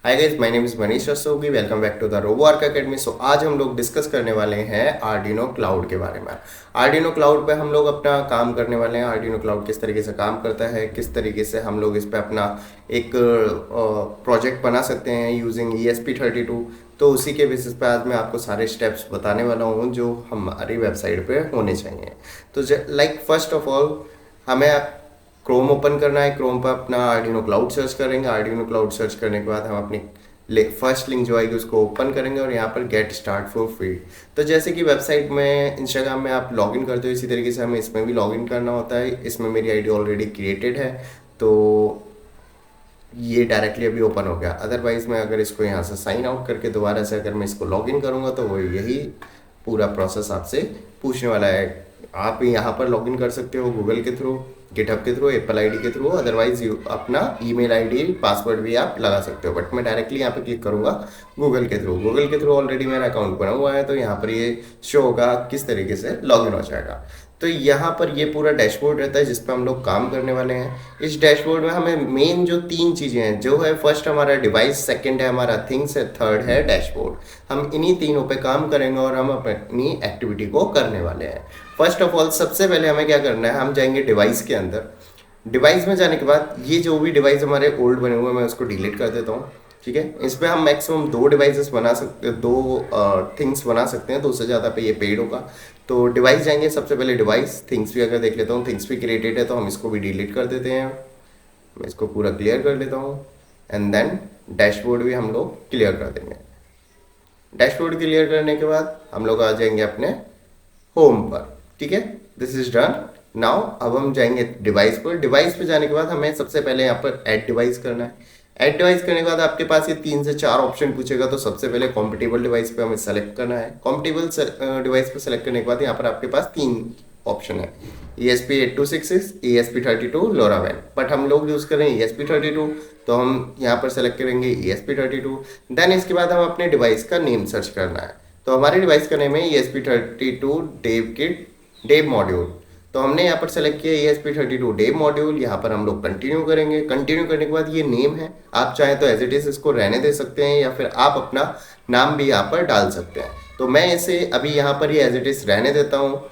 Hi guys, my name is Manish Rastogi. Welcome back to the Roboarc academy. So आज हम लोग discuss करने वाले हैं आर्डिनो क्लाउड के बारे में। आर्डिनो क्लाउड पे हम लोग अपना काम करने वाले हैं। आर्डिनो क्लाउड किस तरीके से काम करता है, किस तरीके से हम लोग इस पे अपना एक प्रोजेक्ट बना सकते हैं यूजिंग ESP32। तो उसी के बेसिस पे आज मैं आपको सारे स्टेप्स बताने वाला हूँ जो हमारी वेबसाइट पे होने चाहिए। तो लाइक फर्स्ट ऑफ ऑल हमें क्रोम ओपन करना है। क्रोम पर अपना आर्डिनो क्लाउड सर्च करेंगे। आर्डिनो क्लाउड सर्च करने के बाद हम अपनी फर्स्ट लिंक जो आएगी उसको ओपन करेंगे और यहाँ पर गेट स्टार्ट फॉर फ्री। तो जैसे कि वेबसाइट में इंस्टाग्राम में आप लॉगिन करते हो, इसी तरीके से हमें इसमें भी लॉगिन करना होता है। इसमें मेरी आईडी ऑलरेडी क्रिएटेड है, तो ये डायरेक्टली अभी ओपन हो गया। अदरवाइज मैं अगर इसको यहाँ से साइन आउट करके दोबारा से अगर मैं इसको लॉगिन करूँगा तो वो यही पूरा प्रोसेस आपसे पूछने वाला है। आप यहाँ पर लॉगिन कर सकते हो गूगल के थ्रू, गिटहब के थ्रू, एप्पल आईडी के थ्रू। अदरवाइज अपना ईमेल आईडी पासवर्ड भी आप लगा सकते हो, बट मैं डायरेक्टली यहाँ पे क्लिक करूँगा गूगल के थ्रू। गूगल के थ्रू ऑलरेडी मेरा अकाउंट बना हुआ है, तो यहाँ पर ये शो होगा किस तरीके से लॉगिन हो जाएगा। तो यहाँ पर ये पूरा डैशबोर्ड रहता है जिस पर हम लोग काम करने वाले हैं। इस डैशबोर्ड में हमें मेन जो तीन चीज़ें हैं जो है, फर्स्ट हमारा डिवाइस, सेकंड है हमारा थिंग्स, थर्ड है डैशबोर्ड। हम इन्हीं तीनों पे काम करेंगे और हम अपनी एक्टिविटी को करने वाले हैं। फर्स्ट ऑफ ऑल सबसे पहले हमें क्या करना है, हम जाएंगे डिवाइस के अंदर। डिवाइस में जाने के बाद ये जो भी डिवाइस हमारे ओल्ड बने हुए हैं मैं उसको डिलीट कर देता हूँ। ठीक है, इस पर हम मैक्सिमम दो डिवाइसेस बना सकते, दो थिंग्स बना सकते हैं। दो से ज़्यादा पे ये पेड होगा। तो डिवाइस जाएंगे, सबसे पहले डिवाइस। थिंग्स भी अगर देख लेता हूँ, थिंग्स भी क्रिएटेड है तो हम इसको भी डिलीट कर देते हैं। मैं इसको पूरा क्लियर कर लेता हूँ एंड देन डैशबोर्ड भी हम लोग क्लियर कर देंगे। डैशबोर्ड क्लियर करने के बाद हम लोग आ जाएंगे अपने होम पर। ठीक है, दिस इज डन। नाउ अब हम जाएंगे डिवाइस पर। डिवाइस पे जाने के बाद हमें सबसे पहले यहाँ पर ऐड डिवाइस करना है। ऐड डिवाइस करने के बाद आपके पास ये 3 से 4 ऑप्शन पूछेगा, तो सबसे पहले कॉम्पिटेबल डिवाइस पे हमें सेलेक्ट करना है। कॉम्पिटेबल डिवाइस पे सेलेक्ट करने के बाद यहाँ पर आपके पास 3 ऑप्शन है, ESP8266, ESP32, LoRaWAN। बट हम लोग यूज़ करें ESP32, तो हम यहाँ पर सेलेक्ट करेंगे ESP32। देन इसके बाद हम अपने डिवाइस का नेम सर्च करना है। तो हमारे डिवाइस का नेम है ESP32 Dave kit Dave module. तो हमने यहाँ पर सेलेक्ट किया ESP32 डेव मॉड्यूल। यहाँ पर हम लोग कंटिन्यू करेंगे। कंटिन्यू करने के बाद ये नेम है, आप चाहें तो एज इट इज इसको रहने दे सकते हैं या फिर आप अपना नाम भी यहाँ पर डाल सकते हैं। तो मैं इसे अभी यहाँ पर ये एज इट इज रहने देता हूँ।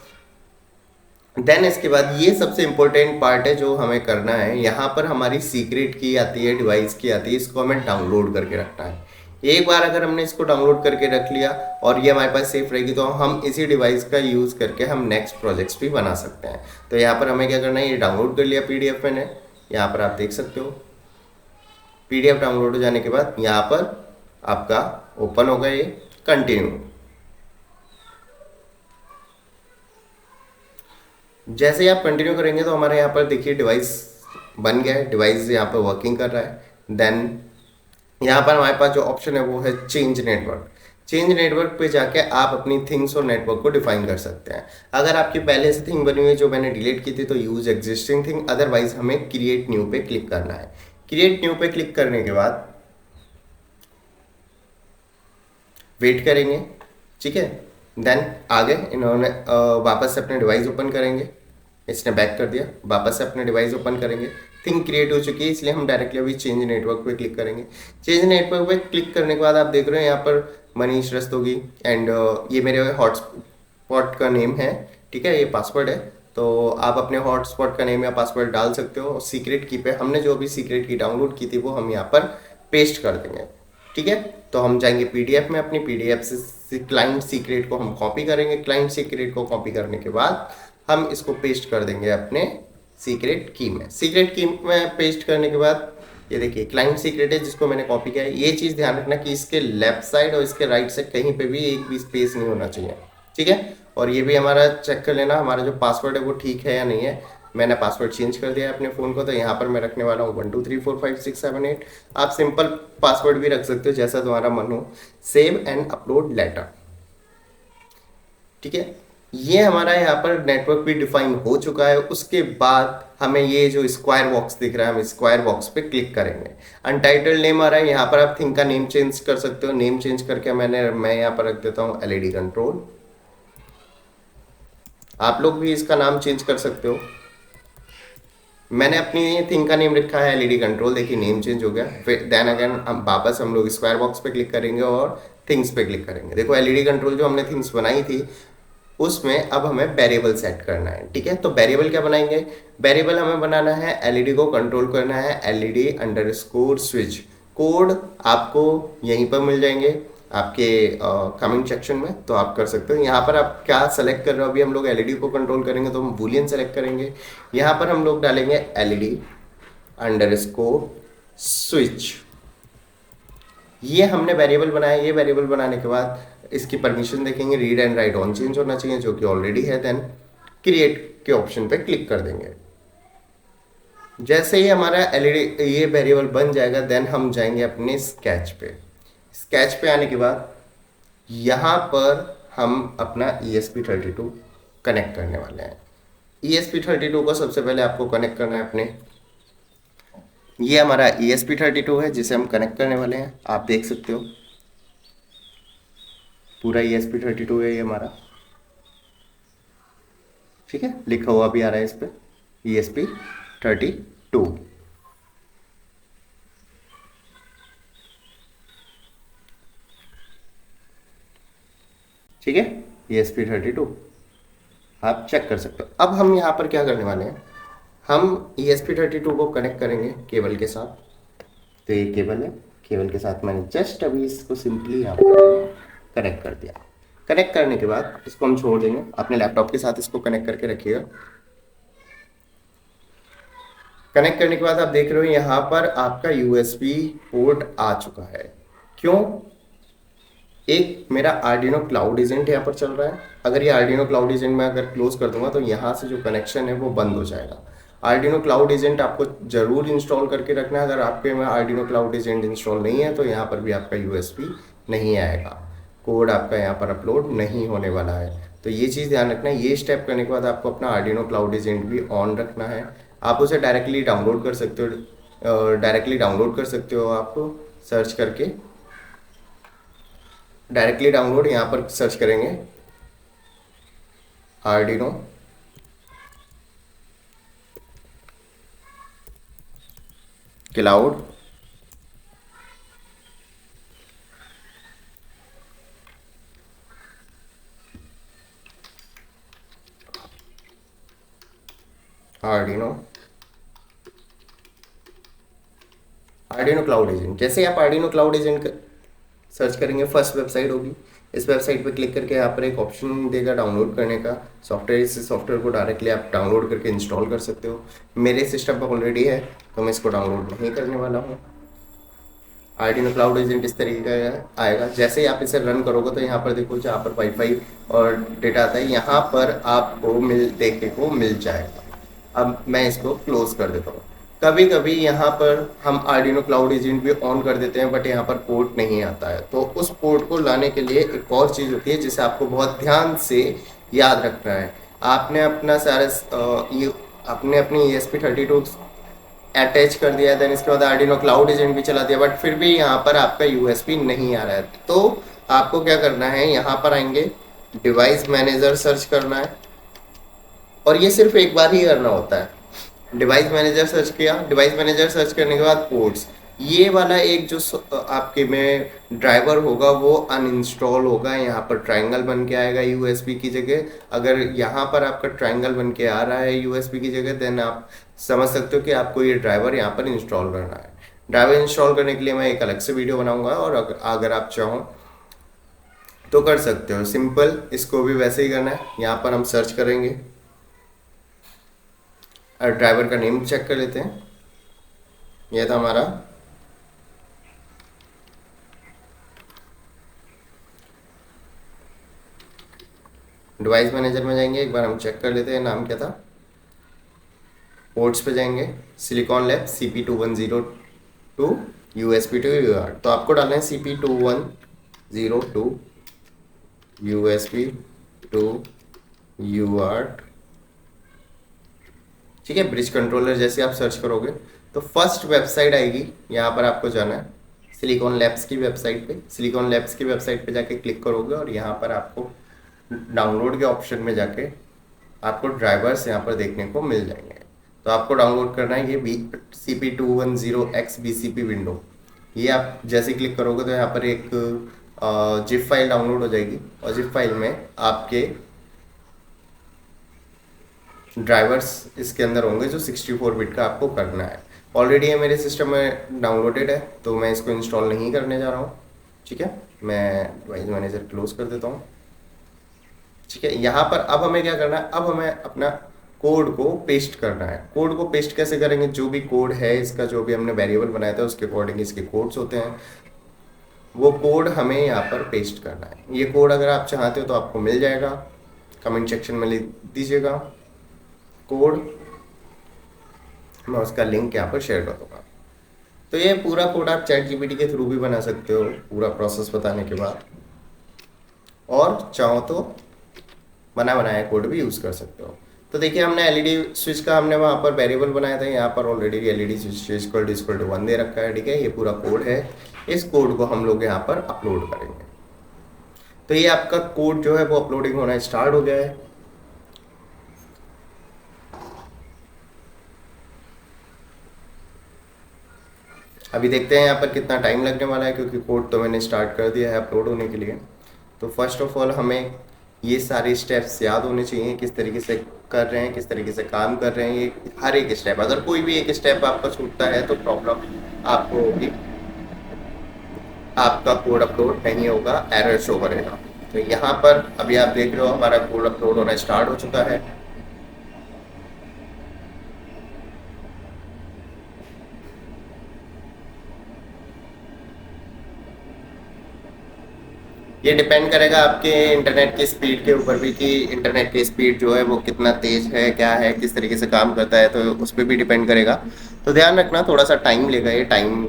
देन इसके बाद ये सबसे इंपॉर्टेंट पार्ट है जो हमें करना है। यहाँ पर हमारी सीक्रेट की आती है, डिवाइस की आती है, इसको हमें डाउनलोड करके रखना है। एक बार अगर हमने इसको डाउनलोड करके रख लिया और ये हमारे पास सेफ रहेगी, तो हम इसी डिवाइस का यूज़ करके हम नेक्स्ट प्रोजेक्ट्स भी बना सकते हैं। तो यहाँ पर हमें क्या करना है, ये डाउनलोड कर लिया PDF मैंने, यहाँ पर आप देख सकते हो। PDF डाउनलोड हो जाने के बाद यहाँ पर आपका ओपन होगा ये कंटिन्यू। जैसे ही आप कंटिन्यू करेंगे तो हमारे यहाँ पर देखिए डिवाइस बन गया है, डिवाइस यहाँ पर वर्किंग कर रहा है। देन यहाँ पर हमारे पास जो ऑप्शन है वो है चेंज नेटवर्क। चेंज नेटवर्क पे जाके आप अपनी थिंग्स और नेटवर्क को डिफाइन कर सकते हैं। अगर आपकी पहले से थिंग बनी हुई है जो मैंने डिलीट की थी तो यूज एग्जिस्टिंग थिंग, अदरवाइज हमें क्रिएट न्यू पे क्लिक करना है। क्रिएट न्यू पे क्लिक करने के बाद वेट करेंगे। ठीक है, देन आगे इन्होंने वापस से अपने डिवाइस ओपन करेंगे। इसने बैक कर दिया, वापस से अपने डिवाइस ओपन करेंगे। थिंग क्रिएट हो चुकी है, इसलिए हम डायरेक्टली अभी चेंज नेटवर्क पे क्लिक करेंगे। चेंज नेटवर्क पे क्लिक करने के बाद आप देख रहे हैं यहाँ पर मनीष रस्तोगी एंड ये मेरे हॉटस्पॉट का नेम है। ठीक है, ये पासवर्ड है, तो आप अपने हॉटस्पॉट का नेम या पासवर्ड डाल सकते हो। सीक्रेट की पे हमने जो भी सीक्रेट की डाउनलोड की थी वो हम यहाँ पर पेस्ट कर देंगे। ठीक है, तो हम जाएंगे PDF में, अपनी PDF से क्लाइंट सीक्रेट को हम कॉपी करेंगे। क्लाइंट सीक्रेट को कॉपी करने के बाद हम इसको पेस्ट कर देंगे अपने सीक्रेट की में। सीक्रेट की में पेस्ट करने के बाद ये देखिए क्लाइंट सीक्रेट है जिसको मैंने कॉपी किया है। ये चीज़ ध्यान रखना कि इसके लेफ्ट साइड और इसके राइट साइड कहीं पे भी एक भी स्पेस नहीं होना चाहिए। ठीक है, और ये भी हमारा चेक कर लेना हमारा जो पासवर्ड है वो ठीक है या नहीं है। मैंने पासवर्ड चेंज कर दिया है अपने फ़ोन को, तो यहाँ पर मैं रखने वाला हूँ 12345678। आप सिंपल पासवर्ड भी रख सकते हो जैसा तुम्हारा मन हो। Save and upload later. ठीक है, ये हमारा यहाँ पर नेटवर्क भी डिफाइन हो चुका है। उसके बाद हमें ये जो स्क्वायर बॉक्स दिख रहा है, हम स्क्वायर बॉक्स पे क्लिक करेंगे। अनटाइटल्ड नेम आ रहा है, यहाँ पर आप थिंग का नेम चेंज कर सकते हो। नेम चेंज करके मैं यहाँ पर रख देता हूँ LED कंट्रोल। आप लोग भी इसका नाम चेंज कर सकते हो। मैंने अपनी थिंग का नेम रखा है एलईडी कंट्रोल, देखिए नेम चेंज हो गया। फिर देन अगेन हम वापस हम लोग स्क्वायर बॉक्स पे क्लिक करेंगे और थिंग्स पे क्लिक करेंगे। देखो एलईडी कंट्रोल जो हमने थिंग्स बनाई थी उसमें अब हमें वेरिएबल सेट करना है, ठीक है। तो वेरिएबल क्या बनाएंगे, वेरिएबल हमें बनाना है एलईडी को कंट्रोल करना है एलईडी अंडरस्कोर स्विच। कोड आपको यहीं पर मिल जाएंगे आपके कमेंट सेक्शन में, तो आप कर सकते हो। यहाँ पर आप क्या सेलेक्ट कर रहे हो, अभी हम लोग एलईडी को कंट्रोल करेंगे तो हम बूलियन सेलेक्ट करेंगे। यहाँ पर हम लोग डालेंगे एलईडी अंडरस्कोर स्विच। ये हमने वेरिएबल बनाया। ये वेरिएबल बनाने के बाद इसकी परमिशन देखेंगे, read and right on change होना चाहिए जो कि ऑलरेडी है। देन क्रिएट के ऑप्शन पे क्लिक कर देंगे। जैसे ही हमारा एलईडी ये वेरिएबल बन जाएगा देन हम जाएंगे अपने स्केच पे। स्केच पे आने के बाद यहाँ पर हम अपना ESP32 कनेक्ट करने वाले हैं। ESP32 को सबसे पहले आपको कनेक्ट करना है अपने, ये हमारा ESP32 है जिसे हम कनेक्ट करने वाले हैं। आप देख सकते हो पूरा ESP32 है ये हमारा, ठीक है। लिखा हुआ भी आ रहा है इस पे ESP32। ठीक है, ESP32 आप चेक कर सकते हो। अब हम यहाँ पर क्या करने वाले हैं, हम ESP32 को कनेक्ट करेंगे केबल के साथ। तो ये केबल है, केबल के साथ मैंने जस्ट अभी इसको सिंपली यहाँ पर कनेक्ट कर दिया। कनेक्ट करने के बाद इसको हम छोड़ देंगे, अपने लैपटॉप के साथ इसको कनेक्ट करके रखिएगा। कनेक्ट करने के बाद आप देख रहे हो यहाँ पर आपका USB पोर्ट आ चुका है। क्यों, एक मेरा आर्डिनो क्लाउड एजेंट यहाँ पर चल रहा है। अगर ये आर्डिनो क्लाउड एजेंट मैं अगर क्लोज कर दूंगा तो यहाँ से जो कनेक्शन है वो बंद हो जाएगा। आर्डिनो क्लाउड एजेंट आपको जरूर इंस्टॉल करके रखना है। अगर आपके में आर्डिनो क्लाउड एजेंट इंस्टॉल नहीं है तो यहाँ पर भी आपका USB नहीं आएगा, कोड आपका यहाँ पर अपलोड नहीं होने वाला है। तो ये चीज़ ध्यान रखना है। ये स्टेप करने के बाद आपको अपना आर्डिनो क्लाउड एजेंट भी ऑन रखना है। आप उसे डायरेक्टली डाउनलोड कर सकते हो, आप सर्च करके डायरेक्टली डाउनलोड यहाँ पर सर्च करेंगे Arduino cloud Arduino cloud agent. जैसे आप आर्डिनो क्लाउड एजेंट सर्च करेंगे फर्स्ट वेबसाइट होगी। इस वेबसाइट पर क्लिक करके यहाँ पर एक ऑप्शन देगा डाउनलोड करने का सॉफ्टवेयर। इस सॉफ्टवेयर को डायरेक्टली आप डाउनलोड करके इंस्टॉल कर सकते हो। मेरे सिस्टम पर ऑलरेडी है तो मैं इसको डाउनलोड नहीं करने वाला हूँ। आर्डिनो क्लाउड एजेंट इस तरीके का आएगा। जैसे ही आप इसे रन करोगे तो यहाँ पर देखो जहाँ पर वाईफाई और डेटा आता है यहाँ पर आपको देखने को मिल जाएगा। अब मैं इसको क्लोज कर देता हूँ। कभी कभी यहाँ पर हम आर्डिनो क्लाउड एजेंट भी ऑन कर देते हैं बट यहाँ पर पोर्ट नहीं आता है। तो उस पोर्ट को लाने के लिए एक और चीज़ होती है जिसे आपको बहुत ध्यान से याद रखना है। आपने अपना आपने अपनी ESP32 अटैच कर दिया है, देन इसके बाद आर्डिनो क्लाउड एजेंट भी चला दिया बट फिर भी यहाँ पर आपका USB नहीं आ रहा है। तो आपको क्या करना है, यहाँ पर आएंगे डिवाइस मैनेजर सर्च करना है और ये सिर्फ एक बार ही करना होता है। डिवाइस मैनेजर सर्च किया, डिवाइस मैनेजर सर्च करने के बाद पोर्ट्स, ये वाला एक जो आपके में ड्राइवर होगा वो अनइंस्टॉल होगा। यहाँ पर ट्रायंगल बन के आएगा USB की जगह। अगर यहाँ पर आपका ट्रायंगल बन के आ रहा है USB की जगह देन आप समझ सकते हो कि आपको ये ड्राइवर यहाँ पर इंस्टॉल करना है। ड्राइवर इंस्टॉल करने के लिए मैं एक अलग से वीडियो बनाऊंगा और अगर आप चाहो तो कर सकते हो। सिंपल इसको भी वैसे ही करना है। यहाँ पर हम सर्च करेंगे और ड्राइवर का नेम चेक कर लेते हैं। यह था हमारा डिवाइस मैनेजर में जाएंगे, एक बार हम चेक कर लेते हैं नाम क्या था। पोर्ट्स पे जाएंगे silicon lab CP2102 USB2 UART। तो आपको डालना है CP2102 USB2 UART, ठीक है। ब्रिज कंट्रोलर जैसे आप सर्च करोगे तो फर्स्ट वेबसाइट आएगी, यहाँ पर आपको जाना है सिलिकॉन लैब्स की वेबसाइट पे। सिलिकॉन लैब्स की वेबसाइट पे जाके क्लिक करोगे और यहाँ पर आपको डाउनलोड के ऑप्शन में जाके आपको ड्राइवर्स यहाँ पर देखने को मिल जाएंगे। तो तो आपको डाउनलोड करना है ये CP210X BCP ये आप जैसे क्लिक करोगे तो यहाँ पर एक जिप फाइल डाउनलोड हो जाएगी और जिप फाइल में आपके ड्राइवर्स इसके अंदर होंगे जो 64 बिट का आपको करना है। ऑलरेडी ये मेरे सिस्टम में डाउनलोडेड है तो मैं इसको इंस्टॉल नहीं करने जा रहा हूँ। ठीक है, मैं डिवाइस मैनेजर क्लोज कर देता हूँ। ठीक है, यहाँ पर अब हमें क्या करना है, अब हमें अपना कोड को पेस्ट करना है। कोड को पेस्ट कैसे करेंगे, जो भी कोड है इसका, जो भी हमने वेरिएबल बनाया था उसके अकॉर्डिंग इसके कोड्स होते हैं, वो कोड हमें यहाँ पर पेस्ट करना है। ये कोड अगर आप चाहते हो तो आपको मिल जाएगा, कमेंट सेक्शन में लिख दीजिएगा कोड, मैं उसका लिंक यहाँ पर शेयर कर दूँगा। तो ये पूरा कोड आप ChatGPT के थ्रू भी बना सकते हो पूरा प्रोसेस बताने के बाद, और चाहो तो बना बनाया कोड भी यूज़ कर सकते हो। तो देखिए हमने एलईडी स्विच का हमने वहाँ पर वेरिएबल बनाया था, यहाँ पर already LED switch equal to 1 दे रखा है। ठीक है, ये पूरा कोड है, इस कोड को हम लोग यहाँ पर अपलोड करेंगे। तो ये आपका कोड जो है वो अपलोडिंग होना स्टार्ट हो गया है। अभी देखते हैं यहाँ पर कितना टाइम लगने वाला है, क्योंकि कोड तो मैंने स्टार्ट कर दिया है अपलोड होने के लिए। तो फर्स्ट ऑफ ऑल हमें ये सारे स्टेप्स याद होने चाहिए, किस तरीके से कर रहे हैं, किस तरीके से काम कर रहे हैं। ये हर एक स्टेप, अगर कोई भी एक स्टेप आपका छूटता है तो प्रॉब्लम आपको होगी, आपका कोड अपलोड नहीं होगा, एरर शो करेगा। तो यहाँ पर अभी आप देख रहे हो हमारा कोड अपलोड होना स्टार्ट हो चुका है। ये डिपेंड करेगा आपके इंटरनेट की स्पीड के ऊपर भी, कि इंटरनेट की स्पीड जो है वो कितना तेज है, क्या है, किस तरीके से काम करता है, तो उस पर भी डिपेंड करेगा। तो ध्यान रखना, थोड़ा सा टाइम लेगा। ये टाइम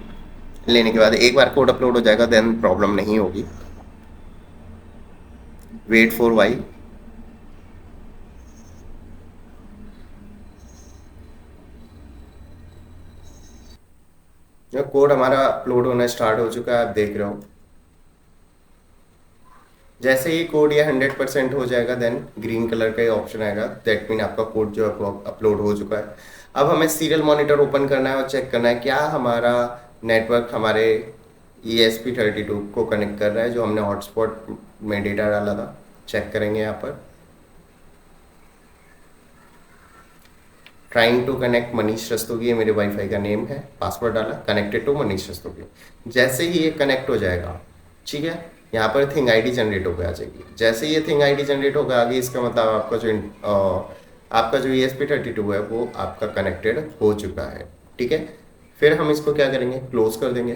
लेने के बाद एक बार कोड अपलोड हो जाएगा, देन प्रॉब्लम नहीं होगी। Wait for Y. जो कोड हमारा अपलोड होना स्टार्ट हो चुका है, आप देख रहे हो। जैसे ही कोड ये 100% हो जाएगा, देन ग्रीन कलर का ये ऑप्शन आएगा, दैट मीन आपका कोड जो है अपलोड हो चुका है। अब हमें सीरियल मॉनिटर ओपन करना है और चेक करना है क्या हमारा नेटवर्क हमारे ESP32 को कनेक्ट कर रहा है, जो हमने हॉटस्पॉट में डेटा डाला था। चेक करेंगे यहाँ पर, trying to connect Manish Rastogi, ये मेरे वाईफाई का नेम है, पासवर्ड डाला, कनेक्टेड टू मनीष रस्तोगी। जैसे ही ये कनेक्ट हो जाएगा, ठीक है, यहाँ पर थिंग आईडी जनरेट होकर आ जाएगी। जैसे ये थिंग आईडी जनरेट होकर आ गई, इसका मतलब आपका जो ESP32 है वो आपका कनेक्टेड हो चुका है। ठीक है, फिर हम इसको क्या करेंगे, क्लोज कर देंगे।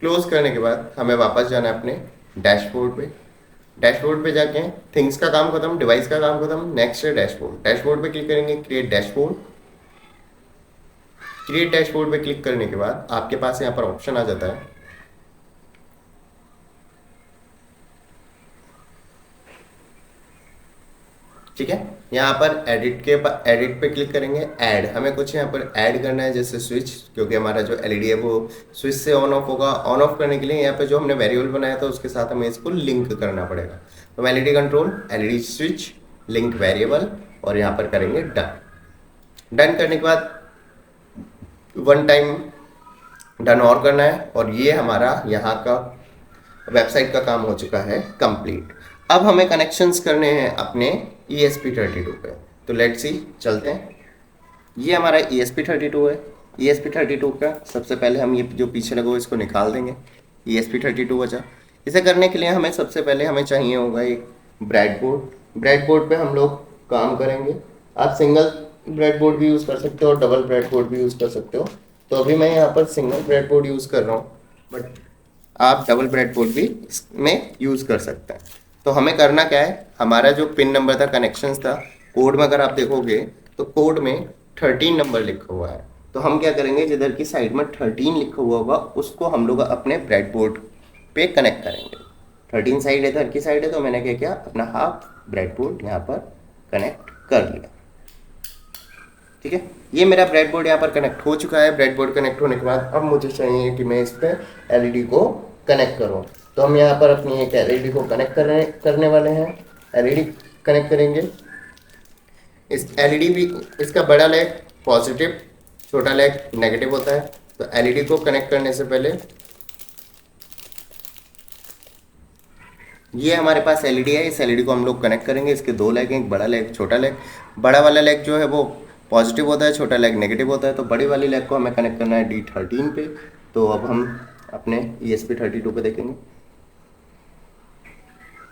क्लोज करने के बाद हमें वापस जाना है अपने डैशबोर्ड पे। डैशबोर्ड पे जाके थिंग्स का काम खत्म, डिवाइस का काम खत्म, नेक्स्ट है डैशबोर्ड। डैशबोर्ड पे क्लिक करेंगे, क्रिएट डैशबोर्ड। क्रिएट डैशबोर्ड पे क्लिक करने के बाद आपके पास यहाँ पर ऑप्शन आ जाता है, ठीक है। यहाँ पर एडिट पे क्लिक करेंगे, ऐड, हमें कुछ यहाँ पर ऐड करना है, जैसे स्विच, क्योंकि हमारा जो एलईडी है वो स्विच से ऑन ऑफ होगा। ऑन ऑफ करने के लिए यहाँ पे जो हमने वेरिएबल बनाया था उसके साथ हमें इसको लिंक करना पड़ेगा। तो LED control, LED switch, link variable, और यहाँ पर करेंगे डन। डन करने के बाद वन टाइम डन और करना है, और ये हमारा यहाँ का वेबसाइट का काम हो चुका है कंप्लीट। अब हमें कनेक्शंस करने हैं अपने ESP32 पे, तो लेट्स सी, चलते हैं। ये हमारा ESP32 है। ESP32 का सबसे पहले हम ये जो पीछे लगा इसको निकाल देंगे, ESP32 बचा। इसे करने के लिए हमें सबसे पहले हमें चाहिए होगा एक ब्रेडबोर्ड। ब्रेडबोर्ड पे हम लोग काम करेंगे। आप सिंगल ब्रेडबोर्ड भी यूज़ कर सकते हो और डबल ब्रेडबोर्ड भी यूज़ कर सकते हो। तो अभी मैं यहाँ पर सिंगल ब्रेडबोर्ड यूज़ कर रहा हूँ, बट आप डबल ब्रेडबोर्ड भी इसमें यूज़ कर सकते हैं। तो हमें करना क्या है, हमारा जो पिन नंबर था, कनेक्शंस था, कोड में अगर आप देखोगे तो कोड में 13 नंबर लिखा हुआ है। तो हम क्या करेंगे, जिधर की साइड में 13 लिखा हुआ होगा उसको हम लोग अपने ब्रेडबोर्ड पे कनेक्ट करेंगे। 13 साइड इधर की साइड है, तो मैंने क्या किया, अपना हाफ ब्रेडबोर्ड यहाँ पर कनेक्ट कर लिया। ठीक है, ये मेरा ब्रेडबोर्ड यहाँ पर कनेक्ट हो चुका है। ब्रेडबोर्ड कनेक्ट होने के बाद अब मुझे चाहिए कि मैं इस पर एलईडी को कनेक्ट करूँ। तो हम यहाँ पर अपनी एक एलईडी को कनेक्ट करने वाले हैं। एलईडी कनेक्ट करेंगे। इस एलईडी भी, इसका बड़ा पॉजिटिव, छोटा लेग नेगेटिव होता है। तो एलईडी को कनेक्ट करने से पहले ये हमारे पास एलईडी है, इस एलईडी को हम लोग कनेक्ट करेंगे। इसके दो लेग हैं, एक बड़ा लेग छोटा लेग। बड़ा वाला लेग जो है वो पॉजिटिव होता है, छोटा लेग नेगेटिव होता है। तो बड़ी वाली लेग को हमें कनेक्ट करना है D13 पे। तो अब हम अपने ESP32 पे देखेंगे,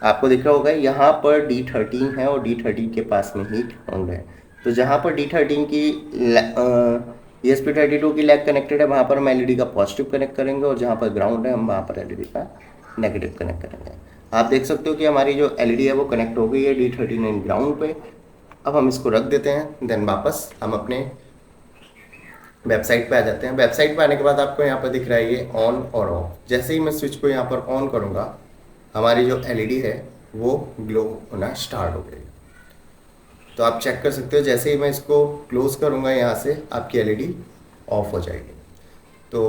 आपको दिख रहा होगा यहाँ पर D13 है और D13 के पास में ही ग्राउंड है। तो जहाँ पर D13 की ESP32 की लेग कनेक्टेड है वहाँ पर हम एलईडी का पॉजिटिव कनेक्ट करेंगे, और जहाँ पर ग्राउंड है हम वहाँ पर एलईडी का नेगेटिव कनेक्ट करेंगे। आप देख सकते हो कि हमारी जो एलईडी है वो कनेक्ट हो गई है D13 ग्राउंड पे। अब हम इसको रख देते हैं, देन वापस हम अपने वेबसाइट पे आ जाते हैं। वेबसाइट पे आने के बाद आपको यहाँ पर दिख रहा है ये ऑन और ऑफ। जैसे ही मैं स्विच को यहाँ पर ऑन करूँगा हमारी जो एलईडी है वो ग्लो होना स्टार्ट हो गई। तो आप चेक कर सकते हो, जैसे ही मैं इसको क्लोज करूँगा यहाँ से आपकी एलईडी ऑफ हो जाएगी। तो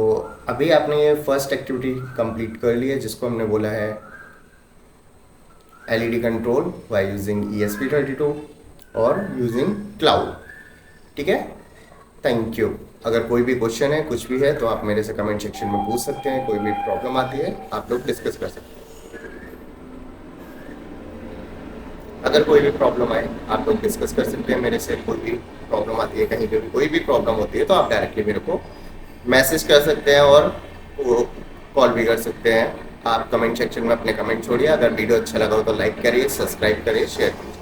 अभी आपने ये फर्स्ट एक्टिविटी कंप्लीट कर ली है, जिसको हमने बोला है LED control by using ESP32 और यूजिंग क्लाउड। ठीक है, थैंक यू। अगर कोई भी क्वेश्चन है, कुछ भी है, तो आप मेरे से कमेंट सेक्शन में पूछ सकते हैं। कोई भी प्रॉब्लम आती है आप लोग डिस्कस कर सकते हैं। अगर कोई भी प्रॉब्लम आए आप लोग डिस्कस कर सकते हैं मेरे से। कोई भी प्रॉब्लम आती है, कहीं पे भी कोई भी प्रॉब्लम होती है, तो आप डायरेक्टली मेरे को मैसेज कर सकते हैं और कॉल भी कर सकते हैं। आप कमेंट सेक्शन में अपने कमेंट छोड़िए। अगर वीडियो अच्छा लगा हो तो लाइक करिए, सब्सक्राइब करिए, शेयर कीजिए।